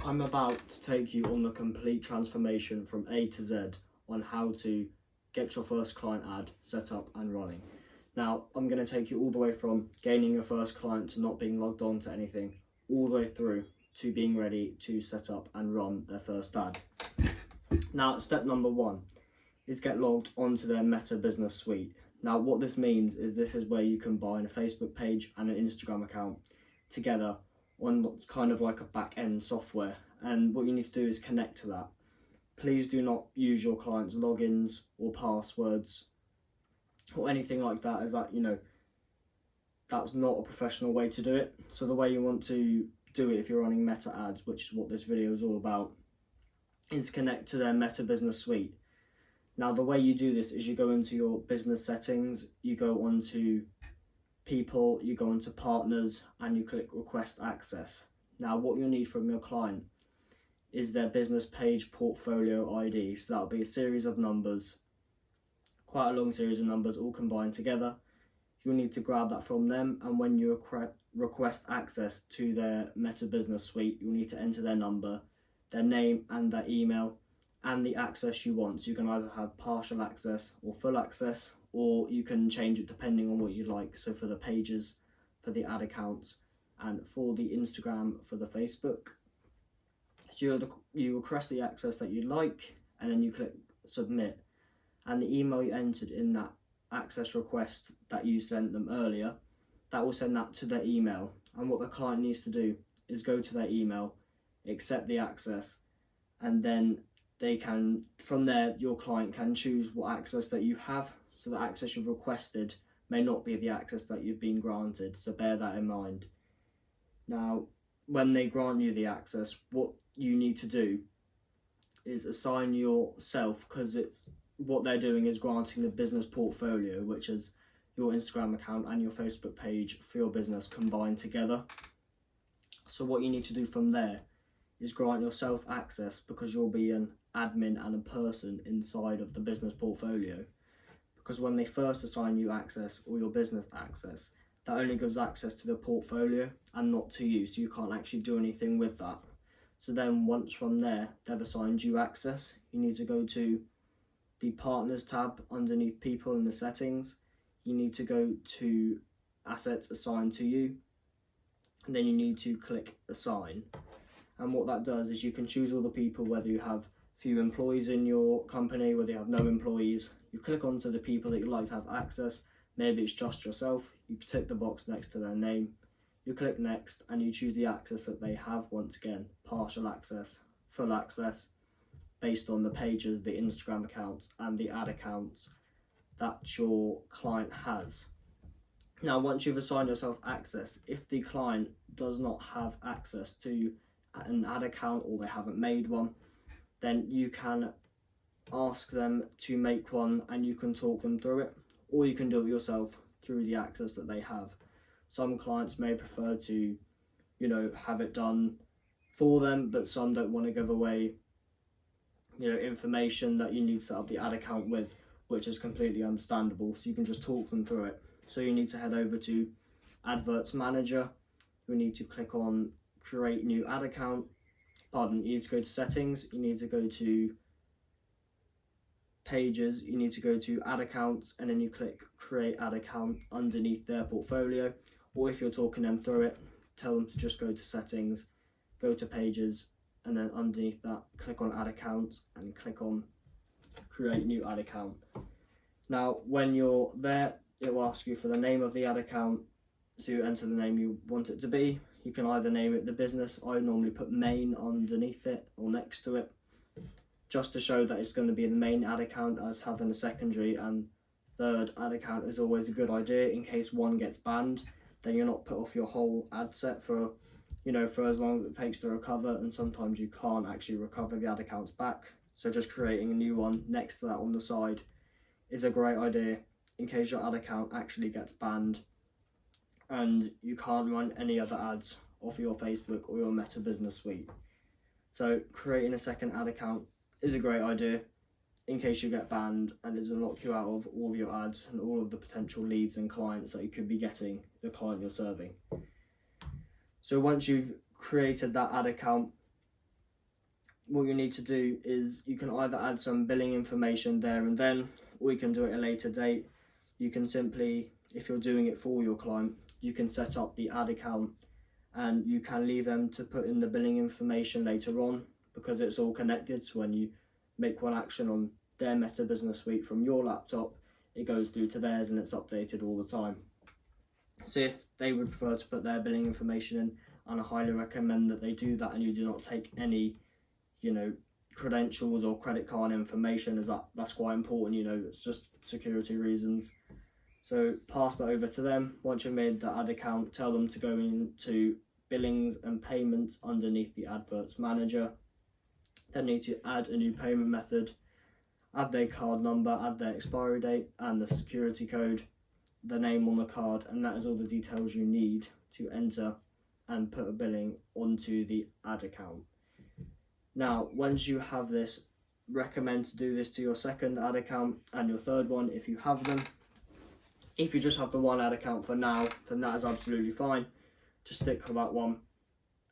I'm about to take you on the complete transformation from A to Z on how to get your first client ad set up and running. Now, I'm going to take you all the way from gaining your first client to not being logged on to anything, all the way through to being ready to set up and run their first ad. Now, step number one is get logged onto their Meta Business Suite. Now, what this means is this is where you combine a Facebook page and an Instagram account together on what's kind of like a back-end software, and what you need to do is connect to that. Please do not use your client's logins or passwords or anything like that, as that, that's not a professional way to do it. So the way you want to do it if you're running Meta ads, which is what this video is all about, is connect to their Meta Business Suite. Now, the way you do this is you go into your business settings, you go onto people, you go into partners, and you click request access. Now, what you'll need from your client is their business page portfolio ID. So that'll be a series of numbers, quite a long series of numbers all combined together. You'll need to grab that from them, and when you request access to their Meta Business Suite, you'll need to enter their number, their name and their email, and the access you want. So you can either have partial access or full access, or you can change it depending on what you like. So for the pages, for the ad accounts, and for the Instagram, for the Facebook. So you request the access that you like, and then you click submit. And the email you entered in that access request that you sent them earlier, that will send that to their email. And what the client needs to do is go to their email, accept the access, and then they can, from there, your client can choose what access that you have. So the access you've requested may not be the access that you've been granted, so bear that in mind. Now, when they grant you the access, what you need to do is assign yourself, because it's what they're doing is granting the business portfolio, which is your Instagram account and your Facebook page for your business combined together. So what you need to do from there is grant yourself access, because you'll be an admin and a person inside of the business portfolio. Because when they first assign you access, or your business access, that only gives access to the portfolio and not to you, so you can't actually do anything with that. So then once from there they've assigned you access, you need to go to the partners tab underneath people in the settings. You need to go to assets assigned to you, and then you need to click assign. And what that does is you can choose all the people, whether you have few employees in your company, whether you have no employees. You click onto the people that you'd like to have access. Maybe it's just yourself. You tick the box next to their name. You click next, and you choose the access that they have. Once again, partial access, full access, based on the pages, the Instagram accounts and the ad accounts that your client has. Now, once you've assigned yourself access, if the client does not have access to an ad account, or they haven't made one, then you can ask them to make one, and you can talk them through it, or you can do it yourself through the access that they have. Some clients may prefer to, have it done for them, but some don't want to give away, information that you need to set up the ad account with, which is completely understandable. So you can just talk them through it. So you need to head over to Adverts Manager. You need to click on Create New Ad Account. You need to go to Settings. You need to go to Pages. You need to go to Ad Accounts, and then you click Create Ad Account underneath their portfolio. Or if you're talking them through it, tell them to just go to Settings, go to Pages, and then underneath that, click on Ad Account and click on Create New Ad Account. Now, when you're there, it will ask you for the name of the ad account. So you enter the name you want it to be. You can either name it the business. I normally put main underneath it or next to it, just to show that it's going to be the main ad account, as having a secondary and third ad account is always a good idea. In case one gets banned, then you're not put off your whole ad set for as long as it takes to recover, and sometimes you can't actually recover the ad accounts back. So just creating a new one next to that on the side is a great idea in case your ad account actually gets banned and you can't run any other ads off your Facebook or your Meta Business Suite. So creating a second ad account is a great idea in case you get banned, and it will knock you out of all of your ads and all of the potential leads and clients that you could be getting, the client you're serving. So once you've created that ad account, what you need to do is you can either add some billing information there and then, or you can do it at a later date. You can simply, if you're doing it for your client, you can set up the ad account and you can leave them to put in the billing information later on, because it's all connected. So when you make one action on their Meta Business Suite from your laptop, it goes through to theirs and it's updated all the time. So if they would prefer to put their billing information in, and I highly recommend that they do that, and you do not take any, credentials or credit card information, as that's quite important. It's just security reasons. So pass that over to them. Once you've made the ad account, tell them to go into billings and payments underneath the adverts manager. Then need to add a new payment method, add their card number, add their expiry date and the security code, the name on the card, and that is all the details you need to enter and put a billing onto the ad account. Now, once you have this, recommend to do this to your second ad account and your third one if you have them. If you just have the one ad account for now, then that is absolutely fine. Just stick with that one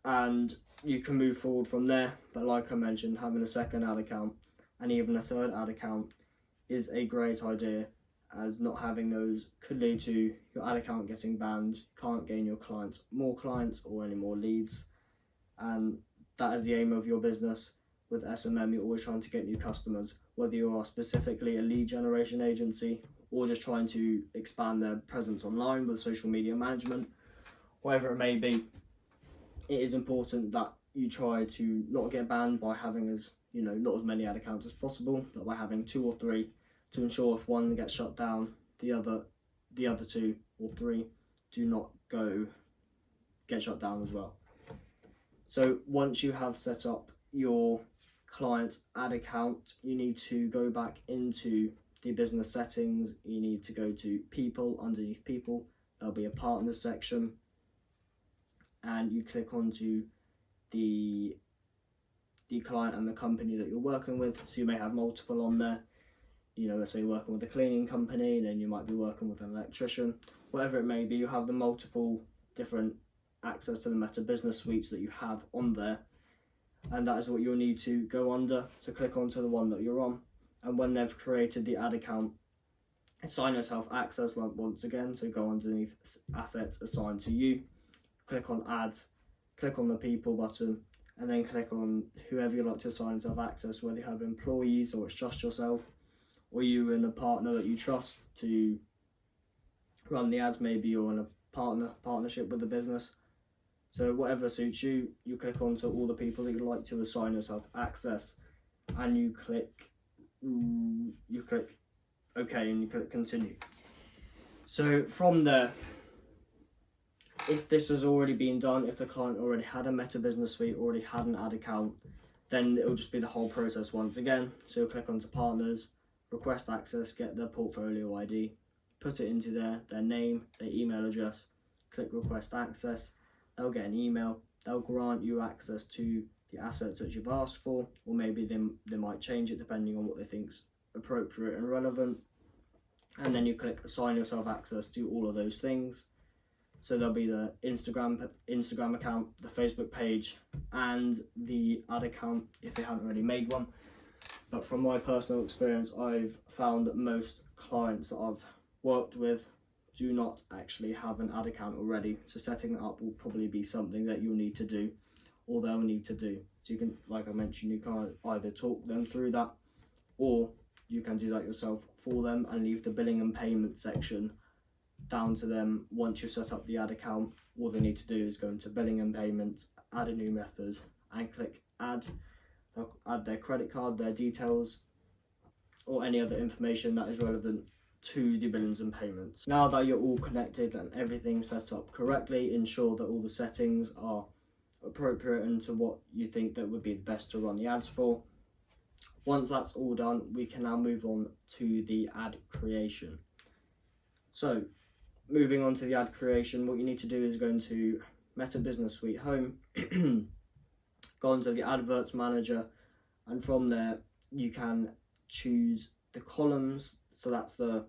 and you can move forward from there. But like I mentioned, having a second ad account and even a third ad account is a great idea, as not having those could lead to your ad account getting banned, can't gain your clients more clients or any more leads. And that is the aim of your business. With SMM, you're always trying to get new customers, whether you are specifically a lead generation agency or just trying to expand their presence online with social media management, whatever it may be. It is important that you try to not get banned by having not as many ad accounts as possible, but by having 2 or 3 to ensure if one gets shut down, the other 2 or 3 do not get shut down as well. So once you have set up your client ad account, you need to go back into the business settings. You need to go to people. Underneath people, there'll be a partner section, and you click onto the client and the company that you're working with. So you may have multiple on there. Let's say you're working with a cleaning company, then you might be working with an electrician, whatever it may be. You have the multiple different access to the Meta Business Suites that you have on there, and that is what you'll need to go under. So click onto the one that you're on, and when they've created the ad account, assign yourself access once again. So go underneath assets assigned to you, click on add, click on the people button, and then click on whoever you'd like to assign yourself access, whether you have employees or it's just yourself, or you and a partner that you trust to run the ads. Maybe you're in a partnership with the business. So whatever suits you, you click onto all the people that you'd like to assign yourself access, and you click OK, and you click continue. So from there, if this has already been done, if the client already had a Meta Business Suite, already had an ad account, then it'll just be the whole process once again. So you'll click onto partners, request access, get their portfolio ID, put it into their name, their email address, click request access. They'll get an email, they'll grant you access to the assets that you've asked for, or maybe they might change it depending on what they think's appropriate and relevant. And then you click assign yourself access to all of those things. So there'll be the Instagram account, the Facebook page, and the ad account if they haven't already made one. But from my personal experience, I've found that most clients that I've worked with do not actually have an ad account already. So setting that up will probably be something that you'll need to do, or they'll need to do. So you can, like I mentioned, you can either talk them through that, or you can do that yourself for them and leave the billing and payment section down to them. Once you've set up the ad account, all they need to do is go into billing and payment, add a new method, and click add. They'll add their credit card, their details, or any other information that is relevant to the billings and payments. Now that you're all connected and everything's set up correctly, ensure that all the settings are appropriate and to what you think that would be the best to run the ads for. Once that's all done, we can now move on to the ad creation. So moving on to the ad creation, what you need to do is go into Meta Business Suite Home, go into the Adverts Manager, and from there you can choose the columns. So that's the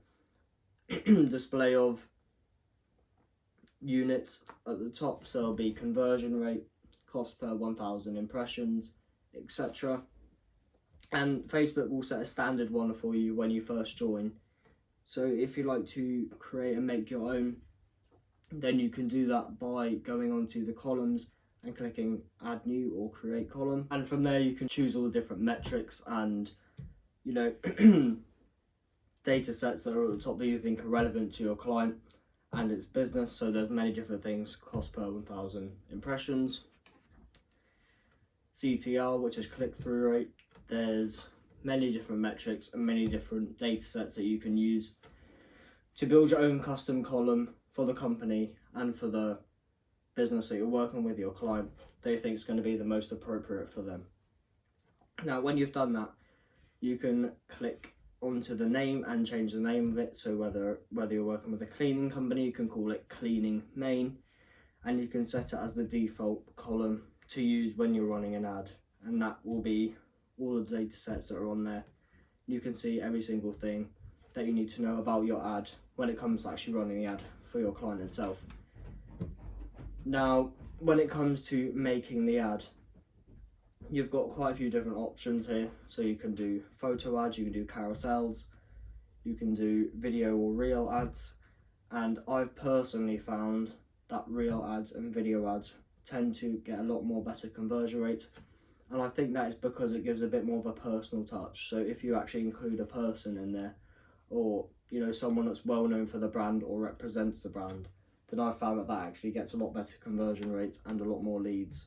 display of units at the top. So there'll be conversion rate, cost per 1,000 impressions, etc. And Facebook will set a standard one for you when you first join. So if you like to create and make your own, then you can do that by going onto the columns and clicking add new or create column, and from there you can choose all the different metrics and data sets that are at the top that you think are relevant to your client and its business. So there's many different things: cost per 1,000 impressions, CTR, which is click-through rate. There's many different metrics and many different data sets that you can use to build your own custom column for the company and for the business that you're working with, your client, they think is going to be the most appropriate for them. Now, when you've done that, you can click onto the name and change the name of it. So whether you're working with a cleaning company, you can call it cleaning main, and you can set it as the default column to use when you're running an ad, and that will be all of the data sets that are on there. You can see every single thing that you need to know about your ad when it comes to actually running the ad for your client itself. Now, when it comes to making the ad, you've got quite a few different options here. So you can do photo ads, you can do carousels, you can do video or reel ads, and I've personally found that reel ads and video ads tend to get a lot more better conversion rates, and I think that is because it gives a bit more of a personal touch. So if you actually include a person in there, or someone that's well known for the brand or represents the brand, then I've found that actually gets a lot better conversion rates and a lot more leads.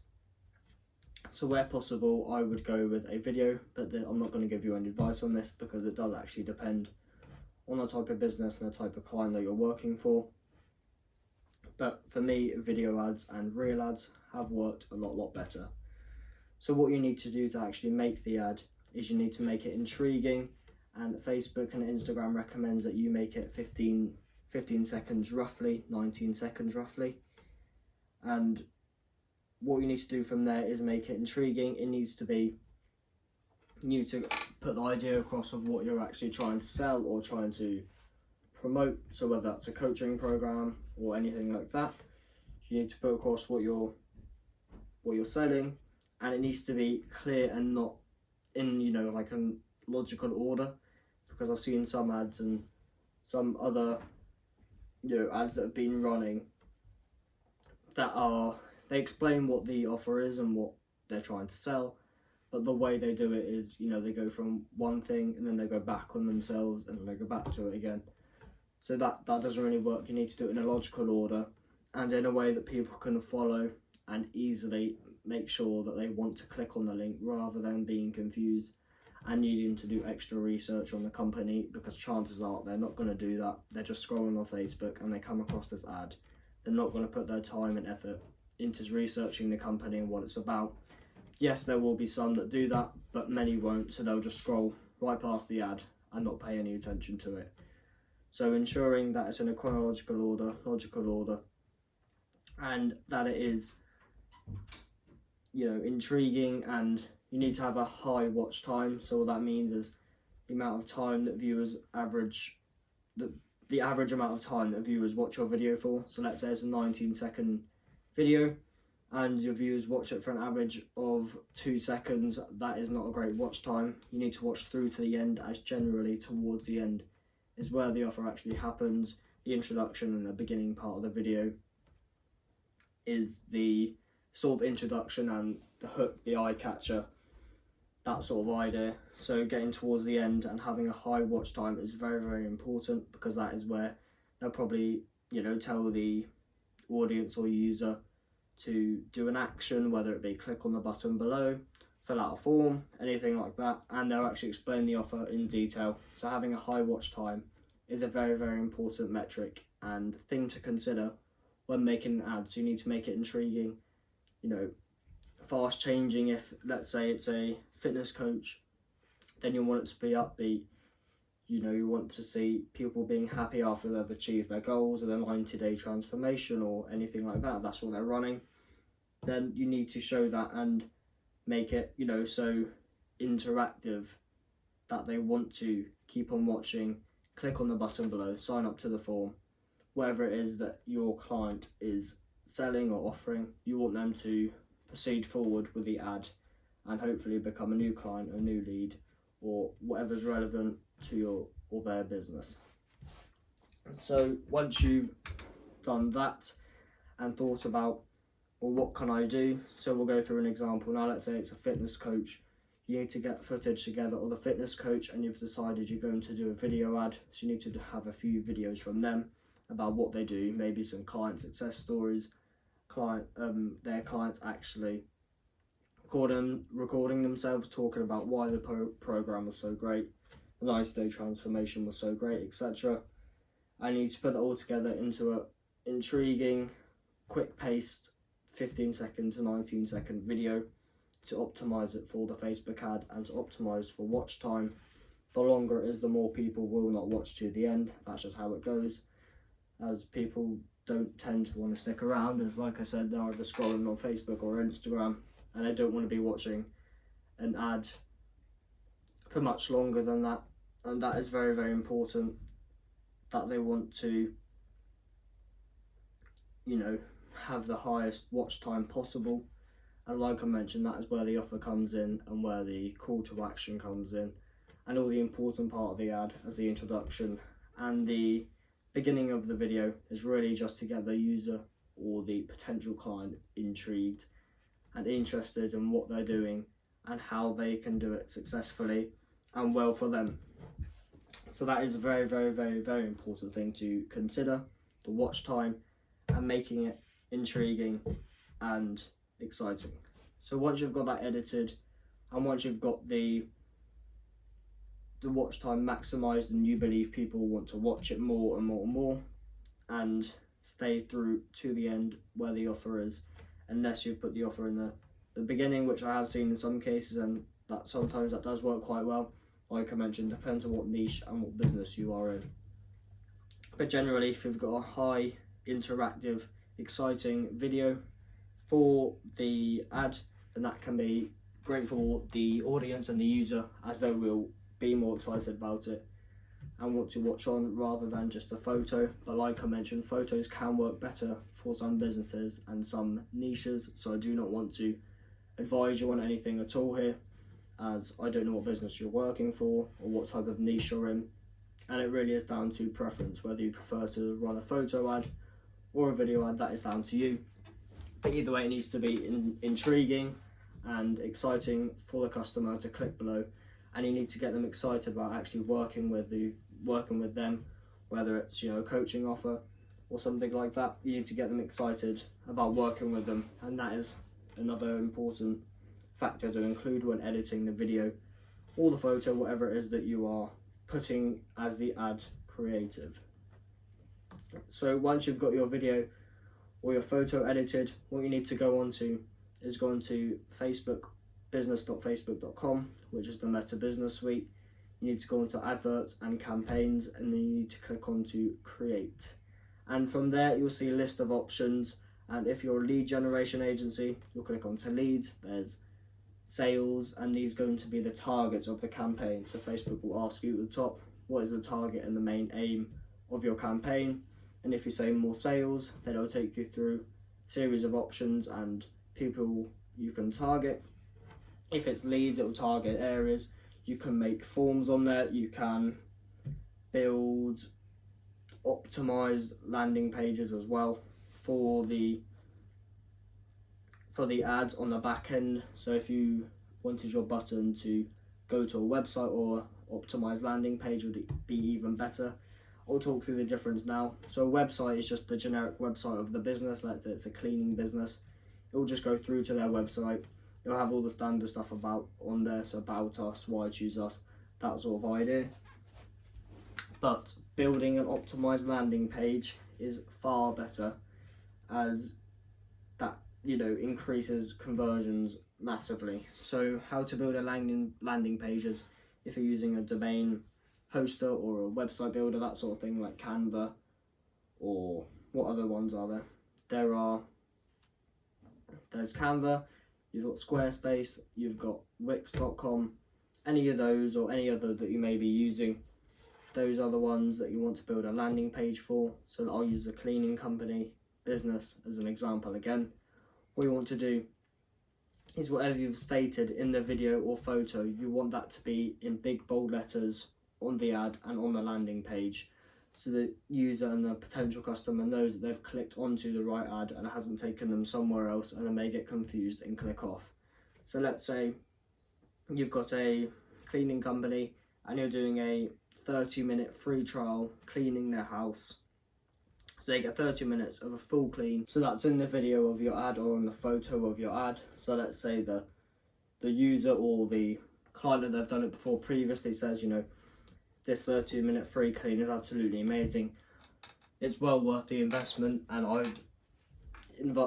So where possible, I would go with a video, but I'm not going to give you any advice on this because it does actually depend on the type of business and the type of client that you're working for. But for me, video ads and reel ads have worked a lot better. So what you need to do to actually make the ad is you need to make it intriguing, and Facebook and Instagram recommends that you make it 15 seconds roughly, 19 seconds roughly. And what you need to do from there is make it intriguing. It needs to be, you need to put the idea across of what you're actually trying to sell or trying to promote. So whether that's a coaching program or anything like that, you need to put across what you're selling, and it needs to be clear and not in like a logical order, because I've seen some ads and some other ads that have been running that they explain what the offer is and what they're trying to sell, but the way they do it is they go from one thing and then they go back on themselves and then they go back to it again. So that doesn't really work. You need to do it in a logical order and in a way that people can follow and easily make sure that they want to click on the link, rather than being confused and needing to do extra research on the company, because chances are they're not going to do that. They're just scrolling on Facebook and they come across this ad. They're not going to put their time and effort into researching the company and what it's about. Yes, there will be some that do that, but many won't, so they'll just scroll right past the ad and not pay any attention to it. So ensuring that it's in a chronological order, logical order, and that it is intriguing, and you need to have a high watch time. So what that means is the amount of time that viewers average, the average amount of time that viewers watch your video for. So let's say it's a 19-second video and your viewers watch it for an average of 2 seconds. That is not a great watch time. You need to watch through to the end, as generally towards the end is where the offer actually happens. The introduction and the beginning part of the video is the sort of introduction and the hook, the eye catcher, that sort of idea. So getting towards the end and having a high watch time is very important, because that is where they'll probably tell the audience or user to do an action, whether it be click on the button below, fill out a form, anything like that, and they'll actually explain the offer in detail. So having a high watch time is a very important metric and thing to consider when making an ad. So you need to make it intriguing, fast changing. If let's say it's a fitness coach, then you want it to be upbeat. You want to see people being happy after they've achieved their goals, or their 90-day transformation or anything like that. That's what they're running. Then you need to show that and make it so interactive that they want to keep on watching, click on the button below, sign up to the form, whatever it is that your client is selling or offering. You want them to proceed forward with the ad and hopefully become a new client, a new lead, or whatever's relevant to your or their business. So once you've done that and thought about, well, what can I do? So we'll go through an example. Now let's say it's a fitness coach. You need to get footage together, or the fitness coach, and you've decided you're going to do a video ad. So you need to have a few videos from them about what they do, maybe some client success stories, their clients actually recording themselves talking about why the program was so great, the 90-day transformation was so great, etc. I need to put that all together into a intriguing, quick-paced 15-second to 19-second video to optimize it for the Facebook ad and to optimize for watch time. The longer it is, the more people will not watch to the end. That's just how it goes, as people don't tend to want to stick around, as like I said, they're either scrolling on Facebook or Instagram and they don't want to be watching an ad for much longer than that. And that is very, very important, that they want to, have the highest watch time possible. And like I mentioned, that is where the offer comes in and where the call to action comes in, and all the important part of the ad as the introduction and the beginning of the video is really just to get the user or the potential client intrigued and interested in what they're doing and how they can do it successfully and well for them. So that is a very, very, very, very important thing to consider, the watch time, and making it intriguing and exciting. So once you've got that edited and once you've got the watch time maximized and you believe people want to watch it more and more and more and stay through to the end where the offer is, unless you've put the offer in the beginning, which I have seen in some cases, and that sometimes that does work quite well. Like I mentioned, depends on what niche and what business you are in. But generally, if you've got a high interactive, exciting video for the ad, then that can be great for the audience and the user, as they will be more excited about it and want to watch on rather than just a photo. But like I mentioned, photos can work better for some businesses and some niches, so I do not want to advise you on anything at all here, as I don't know what business you're working for or what type of niche you're in, and it really is down to preference, whether you prefer to run a photo ad or a video ad. That is down to you. But either way, it needs to be intriguing and exciting for the customer to click below, and you need to get them excited about actually working with them, whether it's a coaching offer or something like that. You need to get them excited about working with them, and that is another important factor to include when editing the video or the photo, whatever it is that you are putting as the ad creative. So once you've got your video or your photo edited, what you need to go on to is go on to Facebook, business.facebook.com, which is the Meta Business Suite. You need to go into adverts and campaigns, and then you need to click on to create. And from there, you'll see a list of options. And if you're a lead generation agency, you'll click onto leads. There's sales, and these are going to be the targets of the campaign. So Facebook will ask you at the top, what is the target and the main aim of your campaign? And if you say more sales, then it'll take you through a series of options and people you can target. If it's leads, it will target areas. You can make forms on there. You can build optimized landing pages as well for the ads on the back end. So if you wanted your button to go to a website or optimized landing page, would be even better. I'll talk through the difference now. So a website is just the generic website of the business. Let's say it's a cleaning business. It will just go through to their website. It'll have all the standard stuff on there, so about us, why choose us, that sort of idea. But building an optimized landing page is far better, as that increases conversions massively. So how to build a landing pages, if you're using a domain hoster or a website builder, that sort of thing, like Canva, or what other ones are there? There's Canva, you've got Squarespace, you've got Wix.com, any of those or any other that you may be using. Those are the ones that you want to build a landing page for. So I'll use a cleaning company business as an example again. What you want to do is whatever you've stated in the video or photo, you want that to be in big bold letters on the ad and on the landing page, so the user and the potential customer knows that they've clicked onto the right ad and it hasn't taken them somewhere else and they may get confused and click off. So let's say you've got a cleaning company and you're doing a 30-minute free trial cleaning their house. So they get 30 minutes of a full clean. So that's in the video of your ad or in the photo of your ad. So let's say the user or the client that they've done it before previously says, you know, this 30-minute free clean is absolutely amazing. It's well worth the investment, and I'd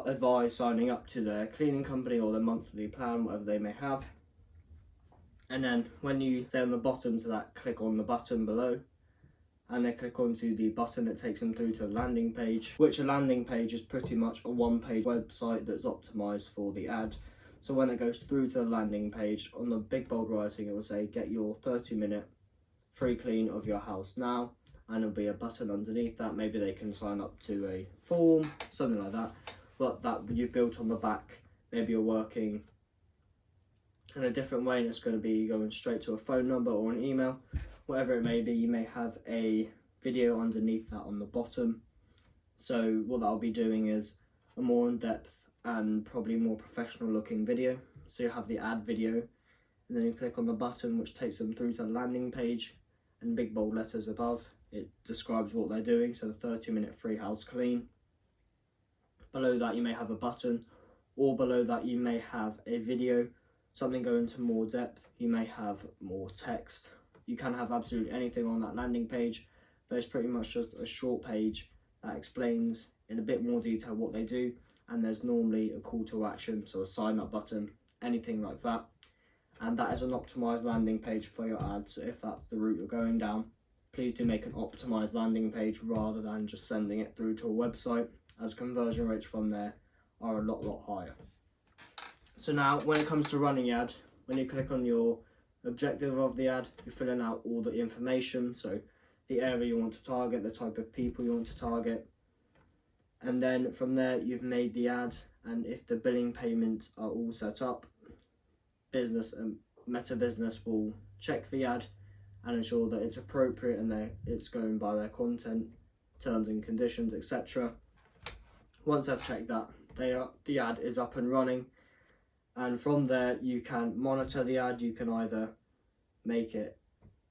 advise signing up to their cleaning company or their monthly plan, whatever they may have. And then when you say on the bottom to that, click on the button below, and they click onto the button that takes them through to the landing page, which a landing page is pretty much a one-page website that's optimized for the ad. So when it goes through to the landing page, on the big bold writing it will say, get your 30-minute free clean of your house now, and there'll be a button underneath that. Maybe they can sign up to a form, something like that, but that you've built on the back. Maybe you're working in a different way and it's going to be going straight to a phone number or an email, whatever it may be. You may have a video underneath that on the bottom. So what that'll be doing is a more in-depth and probably more professional looking video. So you have the ad video, and then you click on the button which takes them through to the landing page, and big bold letters above it describes what they're doing, so the 30-minute free house clean. Below that you may have a button, or below that you may have a video, something going into more depth. You may have more text. You can have absolutely anything on that landing page, but it's pretty much just a short page that explains in a bit more detail what they do, and there's normally a call to action, so a sign up button, anything like that. And that is an optimized landing page for your ads. So if that's the route you're going down, please do make an optimized landing page rather than just sending it through to a website, as conversion rates from there are a lot higher. So now when it comes to running the ad, when you click on your objective of the ad, you're filling out all the information, so the area you want to target, the type of people you want to target, and then from there you've made the ad, and if the billing payments are all set up, business and Meta Business will check the ad and ensure that it's appropriate and it's going by their content, terms and conditions, etc. Once I've checked that, the ad is up and running, and from there you can monitor the ad. You can either make it,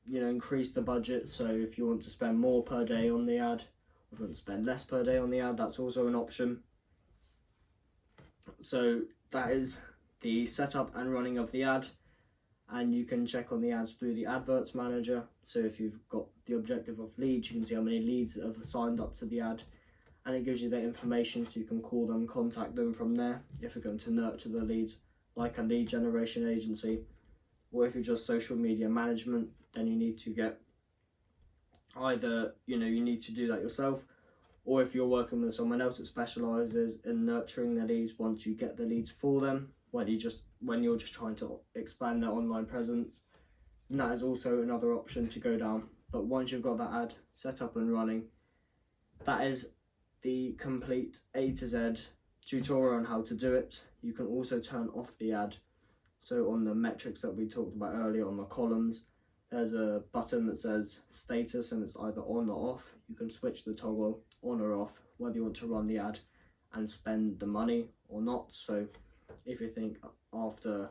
increase the budget, so if you want to spend more per day on the ad, or if you want to spend less per day on the ad, that's also an option. So that is the setup and running of the ad, and you can check on the ads through the adverts manager. So if you've got the objective of leads, you can see how many leads that have signed up to the ad, and it gives you that information so you can call them, contact them from there if you're going to nurture the leads like a lead generation agency. Or if you're just social media management, then you need to get either, you need to do that yourself, or if you're working with someone else that specialises in nurturing the leads once you get the leads for them, when you're just trying to expand their online presence, and that is also another option to go down. But once you've got that ad set up and running, that is the complete A to Z tutorial on how to do it. You can also turn off the ad. So on the metrics that we talked about earlier, on the columns, there's a button that says status, and it's either on or off. You can switch the toggle on or off, whether you want to run the ad and spend the money or not. So if you think after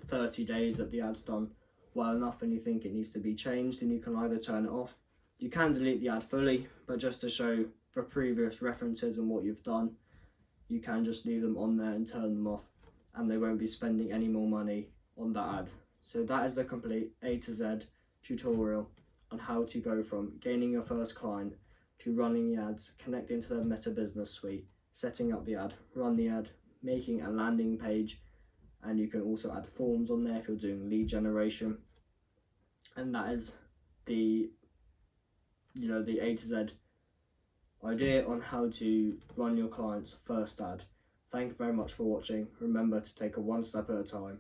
30 days that the ad's done well enough and you think it needs to be changed, then you can either turn it off. You can delete the ad fully, but just to show for previous references and what you've done, you can just leave them on there and turn them off, and they won't be spending any more money on that ad. So that is the complete A to Z tutorial on how to go from gaining your first client to running the ads, connecting to their Meta Business Suite, setting up the ad, run the ad, making a landing page, and you can also add forms on there if you're doing lead generation. And that is the A to Z idea on how to run your client's first ad. Thank you very much for watching. Remember to take it one step at a time.